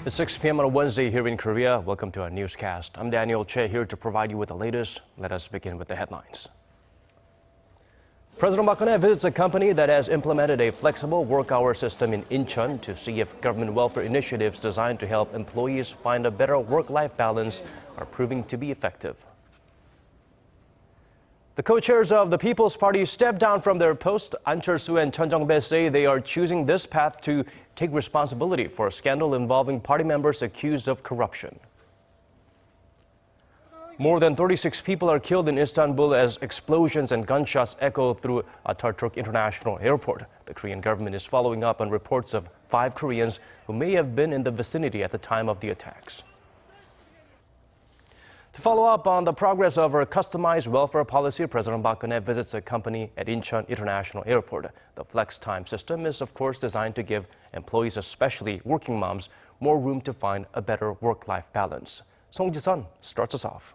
It's 6 p.m. on a Wednesday here in Korea. Welcome to our newscast. I'm Daniel Che here to provide you with the latest. Let us begin with the headlines. President Park Geun-hye visits a company that has implemented a flexible work-hour system in Incheon to see if government welfare initiatives designed to help employees find a better work-life balance are proving to be effective. The co-chairs of the People's Party stepped down from their post. An Chol-soo and Chun Jong-bae say they are choosing this path to take responsibility for a scandal involving party members accused of corruption. More than 36 people are killed in Istanbul as explosions and gunshots echo through Atatürk International Airport. The Korean government is following up on reports of 5 Koreans who may have been in the vicinity at the time of the attacks. To follow up on the progress of our customized welfare policy, President Park Geun-hye visits a company at Incheon International Airport. The flextime system is, of course, designed to give employees, especially working moms, more room to find a better work-life balance. Song Ji-sun starts us off.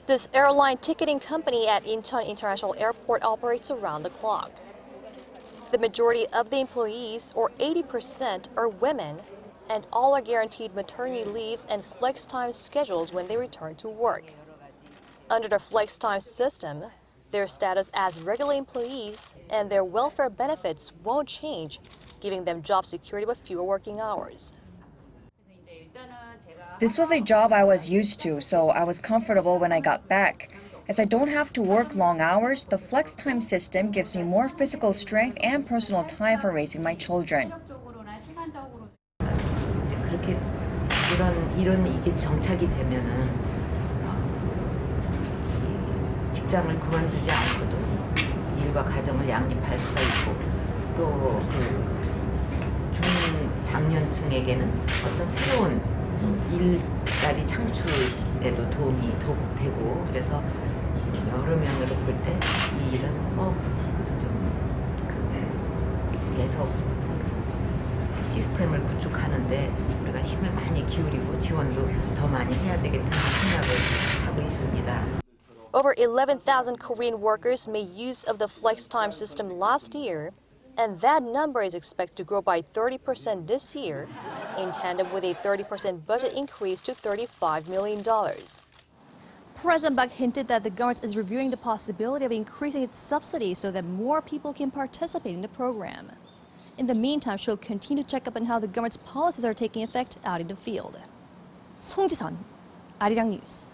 This airline ticketing company at Incheon International Airport operates around the clock. The majority of the employees, or 80%, are women, and all are guaranteed maternity leave and flex time schedules when they return to work. Under the flex time system, their status as regular employees and their welfare benefits won't change, giving them job security with fewer working hours. This was a job I was used to, so I was comfortable when I got back. As I don't have to work long hours, the flex time system gives me more physical strength and personal time for raising my children. 그렇게 이런 이게 정착이 되면은 직장을 그만두지 않고도 일과 가정을 양립할 수가 있고 또 중장년층에게는 어떤 새로운 일자리 창출에도 도움이 되고 그래서 여러 면으로 볼 때 이 일은 좀 계속 시스템을 구축하는데 우리가 힘을 많이 기울이고 지원도 더 많이 해야 되겠다는 생각을 하고 있습니다. Over 11,000 Korean workers made use of the flex time system last year, and that number is expected to grow by 30% this year, in tandem with a 30% budget increase to $35 million. President Park hinted that the government is reviewing the possibility of increasing its subsidies so that more people can participate in the program. In the meantime, she'll continue to check up on how the government's policies are taking effect out in the field. Song Ji-sun, Arirang News.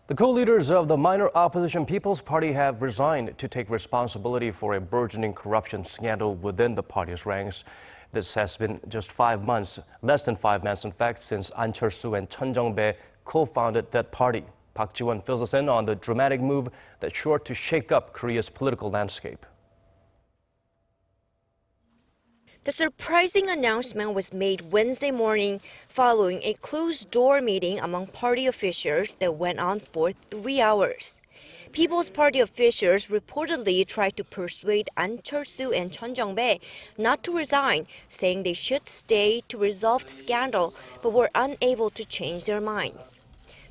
The co-leaders of the minor opposition People's Party have resigned to take responsibility for a burgeoning corruption scandal within the party's ranks. This has been just 5 months, less than 5 months in fact, since An Chol-soo and Chun Jong-bae co-founded that party. Park Ji-won fills us in on the dramatic move that's sure to shake up Korea's political landscape. The surprising announcement was made Wednesday morning following a closed-door meeting among party officials that went on for 3 hours. People's Party officials reportedly tried to persuade An Chol-soo and Chun Jong-bae not to resign, saying they should stay to resolve the scandal, but were unable to change their minds.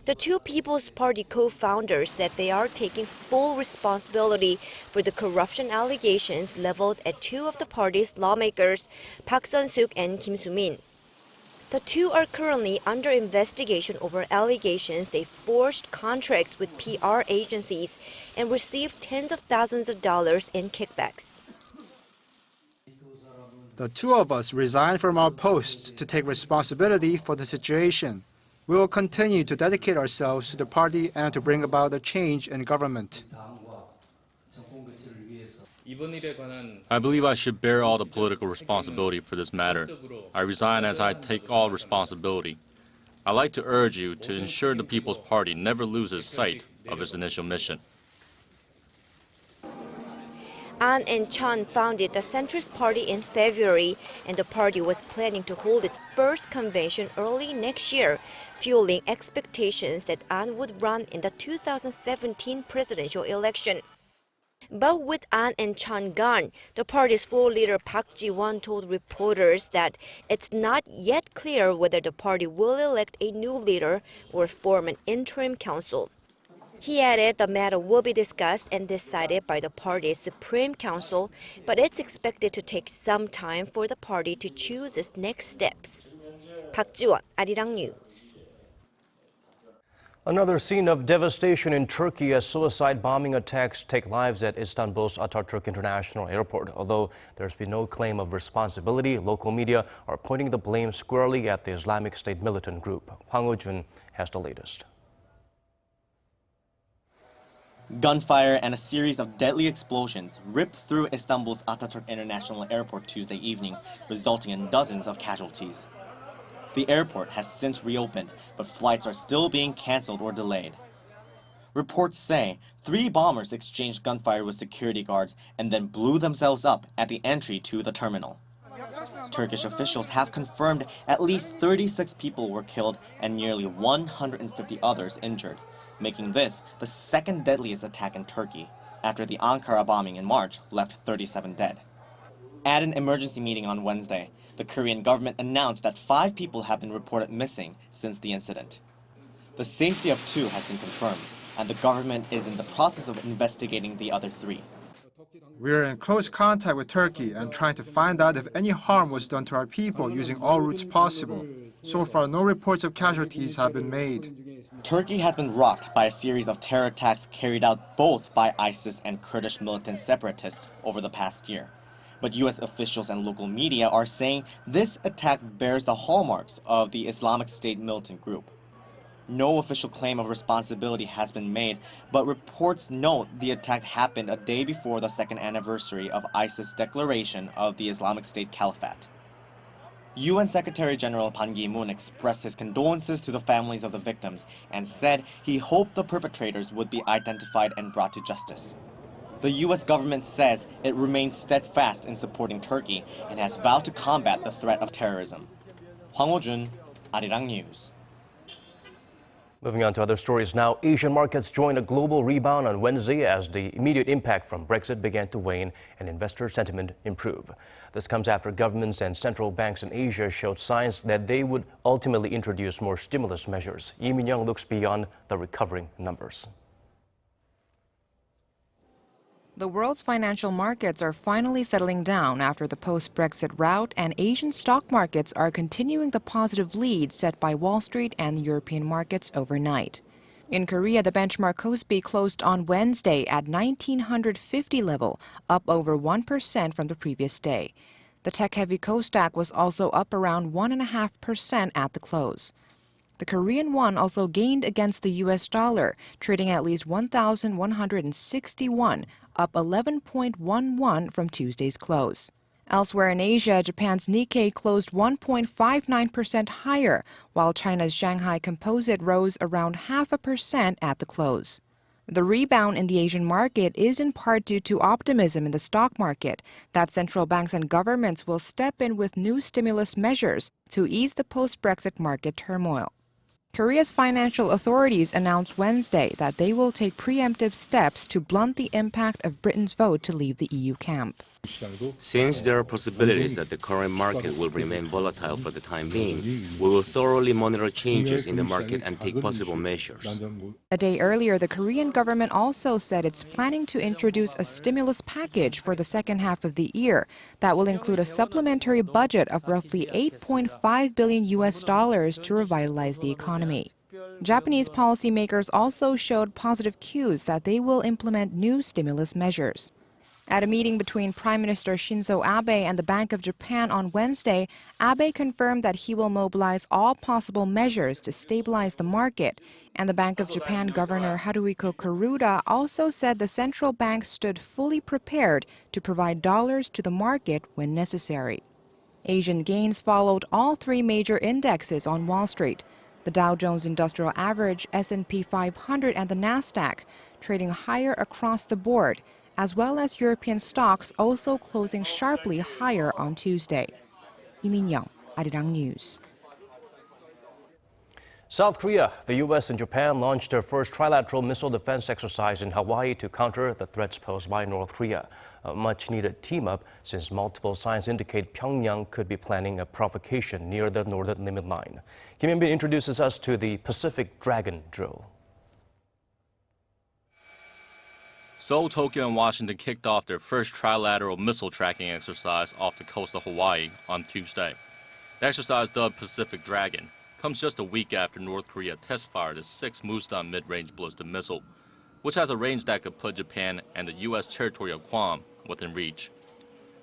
The two People's Party co-founders said they are taking full responsibility for the corruption allegations leveled at 2 of the party's lawmakers, Park Sun-suk and Kim Soo-min. The two are currently under investigation over allegations they forged contracts with PR agencies and received tens of thousands of dollars in kickbacks. The two of us resigned from our posts to take responsibility for the situation. We will continue to dedicate ourselves to the party and to bring about a change in government. I believe I should bear all the political responsibility for this matter. I resign as I take all responsibility. I'd like to urge you to ensure the People's Party never loses sight of its initial mission. An and Chun founded the centrist party in February, and the party was planning to hold its first convention early next year, fueling expectations that An would run in the 2017 presidential election. But with An and Chun gone, the party's floor leader Park Ji-won told reporters that it's not yet clear whether the party will elect a new leader or form an interim council. He added the matter will be discussed and decided by the party's Supreme Council, but it's expected to take some time for the party to choose its next steps. Park Ji-won, Arirang News. Another scene of devastation in Turkey as suicide bombing attacks take lives at Istanbul's Atatürk International Airport. Although there's been no claim of responsibility, local media are pointing the blame squarely at the Islamic State militant group. Hwang Ho-jun has the latest. Gunfire and a series of deadly explosions ripped through Istanbul's Atatürk International Airport Tuesday evening, resulting in dozens of casualties. The airport has since reopened, but flights are still being canceled or delayed. Reports say 3 bombers exchanged gunfire with security guards and then blew themselves up at the entry to the terminal. Turkish officials have confirmed at least 36 people were killed and nearly 150 others injured, making this the second deadliest attack in Turkey, after the Ankara bombing in March left 37 dead. At an emergency meeting on Wednesday, the Korean government announced that 5 people have been reported missing since the incident. The safety of 2 has been confirmed, and the government is in the process of investigating the other 3. We are in close contact with Turkey and trying to find out if any harm was done to our people using all routes possible. So far, no reports of casualties have been made. Turkey has been rocked by a series of terror attacks carried out both by ISIS and Kurdish militant separatists over the past year. But U.S. officials and local media are saying this attack bears the hallmarks of the Islamic State militant group. No official claim of responsibility has been made, but reports note the attack happened a day before the 2nd anniversary of ISIS' declaration of the Islamic State Caliphate. UN Secretary General Ban Ki-moon expressed his condolences to the families of the victims and said he hoped the perpetrators would be identified and brought to justice. The U.S. government says it remains steadfast in supporting Turkey and has vowed to combat the threat of terrorism. Hwang Ho-jun, Arirang News. Moving on to other stories now, Asian markets joined a global rebound on Wednesday as the immediate impact from Brexit began to wane and investor sentiment improve. This comes after governments and central banks in Asia showed signs that they would ultimately introduce more stimulus measures. Lee Min-young looks beyond the recovering numbers. The world's financial markets are finally settling down after the post-Brexit rout, and Asian stock markets are continuing the positive lead set by Wall Street and European markets overnight. In Korea, the benchmark Kospi closed on Wednesday at 1950 level, up over 1% from the previous day. The tech-heavy Kosdaq was also up around 1.5% at the close. The Korean won also gained against the U.S. dollar, trading at least 1,161, up 11.11 from Tuesday's close. Elsewhere in Asia, Japan's Nikkei closed 1.59% higher, while China's Shanghai Composite rose around 0.5% at the close. The rebound in the Asian market is in part due to optimism in the stock market that central banks and governments will step in with new stimulus measures to ease the post-Brexit market turmoil. Korea's financial authorities announced Wednesday that they will take preemptive steps to blunt the impact of Britain's vote to leave the EU camp. Since there are possibilities that the current market will remain volatile for the time being, we will thoroughly monitor changes in the market and take possible measures. A day earlier, the Korean government also said it's planning to introduce a stimulus package for the second half of the year that will include a supplementary budget of roughly $8.5 billion to revitalize the economy. Japanese policymakers also showed positive cues that they will implement new stimulus measures. At a meeting between Prime Minister Shinzo Abe and the Bank of Japan on Wednesday, Abe confirmed that he will mobilize all possible measures to stabilize the market, and the Bank of Japan Governor Haruhiko Kuroda also said the central bank stood fully prepared to provide dollars to the market when necessary. Asian gains followed all 3 major indexes on Wall Street: the Dow Jones Industrial Average, S&P 500, and the Nasdaq, trading higher across the board, as well as European stocks also closing sharply higher on Tuesday. Lee Min-young, Arirang News. South Korea, the U.S. and Japan launched their first trilateral missile defense exercise in Hawaii to counter the threats posed by North Korea. A much-needed team-up since multiple signs indicate Pyongyang could be planning a provocation near the northern limit line. Kim Hyun-bin introduces us to the Pacific Dragon drill. Seoul, Tokyo, and Washington kicked off their first trilateral missile tracking exercise off the coast of Hawaii on Tuesday. The exercise, dubbed Pacific Dragon, comes just a week after North Korea test-fired its 6th Mustan mid-range ballistic missile, which has a range that could put Japan and the U.S. territory of Guam within reach.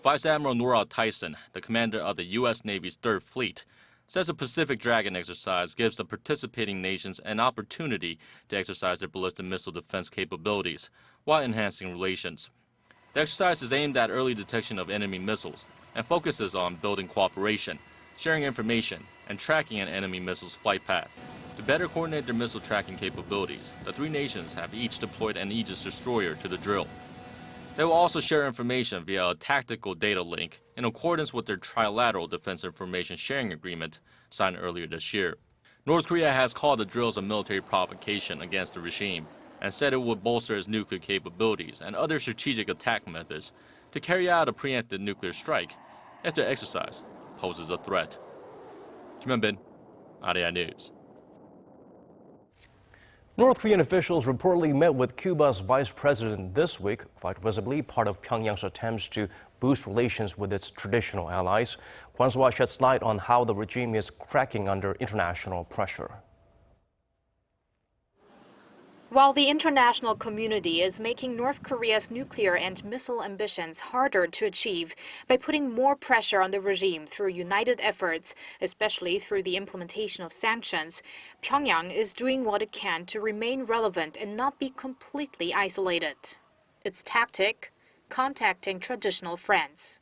Vice Admiral Norah Tyson, the commander of the U.S. Navy's 3rd Fleet, says the Pacific Dragon exercise gives the participating nations an opportunity to exercise their ballistic missile defense capabilities while enhancing relations. The exercise is aimed at early detection of enemy missiles and focuses on building cooperation, sharing information, and tracking an enemy missile's flight path. To better coordinate their missile tracking capabilities, the 3 nations have each deployed an Aegis destroyer to the drill. They will also share information via a tactical data link in accordance with their trilateral defense information sharing agreement signed earlier this year. North Korea has called the drills a military provocation against the regime and said it would bolster its nuclear capabilities and other strategic attack methods to carry out a preemptive nuclear strike if the exercise poses a threat. Kim Jong-un, Arirang News. North Korean officials reportedly met with Cuba's vice president this week, quite visibly part of Pyongyang's attempts to boost relations with its traditional allies. Kwon So-hwa sheds light on how the regime is cracking under international pressure. While the international community is making North Korea's nuclear and missile ambitions harder to achieve by putting more pressure on the regime through united efforts, especially through the implementation of sanctions, Pyongyang is doing what it can to remain relevant and not be completely isolated. Its tactic? Contacting traditional friends.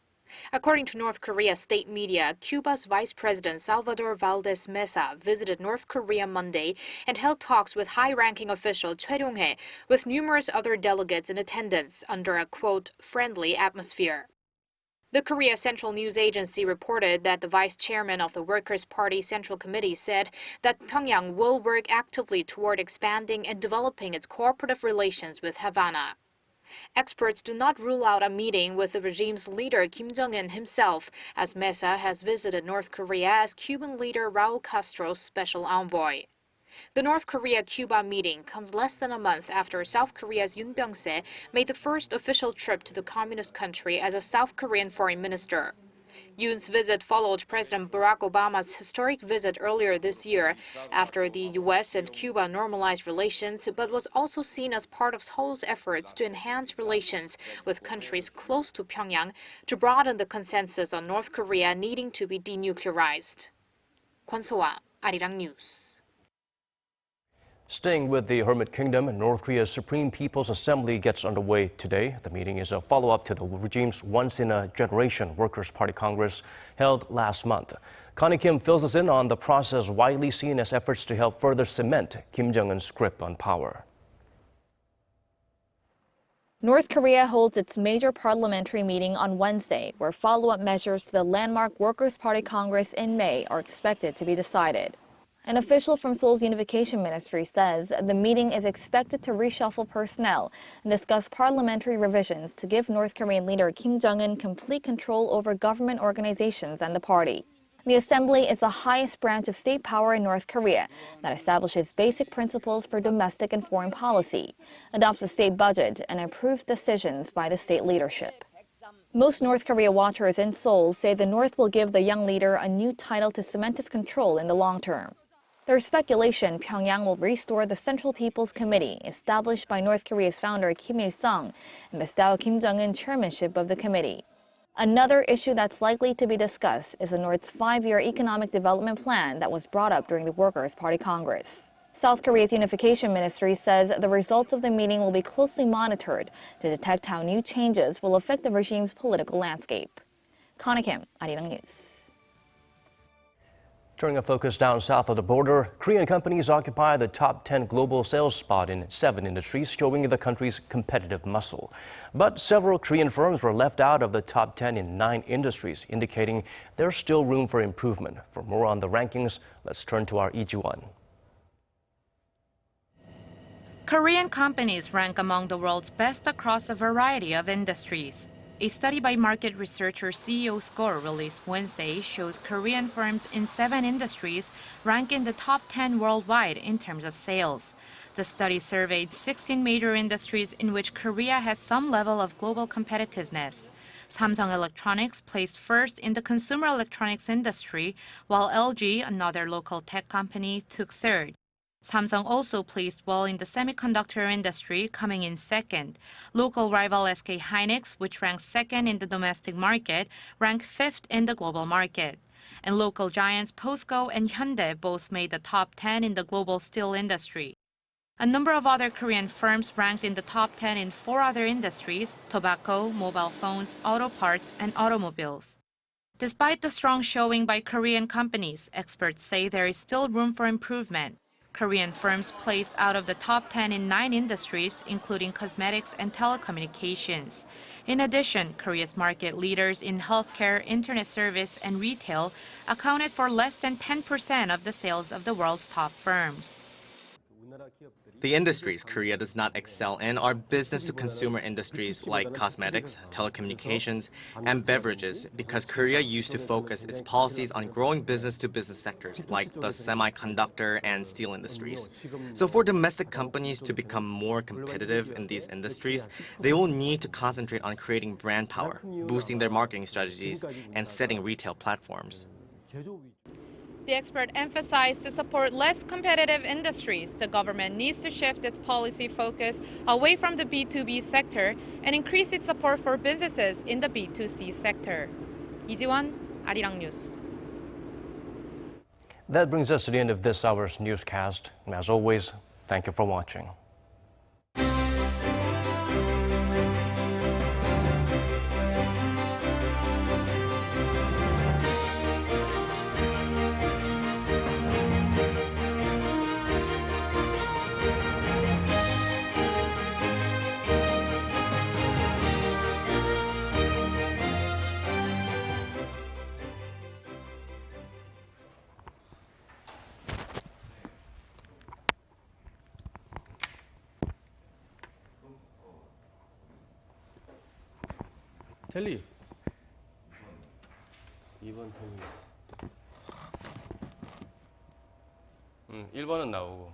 According to North Korea state media, Cuba's Vice President Salvador Valdez Mesa visited North Korea Monday and held talks with high-ranking official Choi Ryong-hae with numerous other delegates in attendance under a, quote, friendly atmosphere. The Korea Central News Agency reported that the vice chairman of the Workers' Party Central Committee said that Pyongyang will work actively toward expanding and developing its cooperative relations with Havana. Experts do not rule out a meeting with the regime's leader Kim Jong-un himself, as Mesa has visited North Korea as Cuban leader Raul Castro's special envoy. The North Korea-Cuba meeting comes less than a month after South Korea's Yoon Byung-se made the first official trip to the communist country as a South Korean foreign minister. Yoon's visit followed President Barack Obama's historic visit earlier this year after the U.S. and Cuba normalized relations, but was also seen as part of Seoul's efforts to enhance relations with countries close to Pyongyang to broaden the consensus on North Korea needing to be denuclearized. Kwon So-hwa, Arirang News. Staying with the Hermit Kingdom, North Korea's Supreme People's Assembly gets underway today. The meeting is a follow-up to the regime's once-in-a-generation Workers' Party Congress held last month. Connie Kim fills us in on the process widely seen as efforts to help further cement Kim Jong-un's grip on power. North Korea holds its major parliamentary meeting on Wednesday, where follow-up measures to the landmark Workers' Party Congress in May are expected to be decided. An official from Seoul's Unification Ministry says the meeting is expected to reshuffle personnel and discuss parliamentary revisions to give North Korean leader Kim Jong-un complete control over government organizations and the party. The assembly is the highest branch of state power in North Korea that establishes basic principles for domestic and foreign policy, adopts a state budget, and approves decisions by the state leadership. Most North Korea watchers in Seoul say the North will give the young leader a new title to cement its control in the long term. There's speculation Pyongyang will restore the Central People's Committee, established by North Korea's founder Kim Il-sung, and bestow Kim Jong-un chairmanship of the committee. Another issue that's likely to be discussed is the North's 5-year economic development plan that was brought up during the Workers' Party Congress. South Korea's Unification Ministry says the results of the meeting will be closely monitored to detect how new changes will affect the regime's political landscape. Connie Kim, Arirang News. Turning our focus down south of the border, Korean companies occupy the top 10 global sales spot in 7 industries, showing the country's competitive muscle. But several Korean firms were left out of the top 10 in 9 industries, indicating there's still room for improvement. For more on the rankings, let's turn to our Lee Ji-won. Korean companies rank among the world's best across a variety of industries. A study by market researcher CEO Score released Wednesday shows Korean firms in 7 industries rank in the top 10 worldwide in terms of sales. The study surveyed 16 major industries in which Korea has some level of global competitiveness. Samsung Electronics placed first in the consumer electronics industry, while LG, another local tech company, took third. Samsung also placed well in the semiconductor industry, coming in second. Local rival SK Hynix, which ranks second in the domestic market, ranked fifth in the global market. And local giants POSCO and Hyundai both made the top 10 in the global steel industry. A number of other Korean firms ranked in the top 10 in 4 other industries: tobacco, mobile phones, auto parts, and automobiles. Despite the strong showing by Korean companies, experts say there is still room for improvement. Korean firms placed out of the top 10 in 9 industries, including cosmetics and telecommunications. In addition, Korea's market leaders in healthcare, internet service, and retail accounted for less than 10% of the sales of the world's top firms. The industries Korea does not excel in are business-to-consumer industries like cosmetics, telecommunications, and beverages, because Korea used to focus its policies on growing business-to-business sectors like the semiconductor and steel industries. So for domestic companies to become more competitive in these industries, they will need to concentrate on creating brand power, boosting their marketing strategies, and setting retail platforms. The expert emphasized to support less competitive industries, the government needs to shift its policy focus away from the B2B sector and increase its support for businesses in the B2C sector. 이지원, Arirang News. That brings us to the end of this hour's newscast. And as always, thank you for watching. 텔리 2번 텔리 1번은 나오고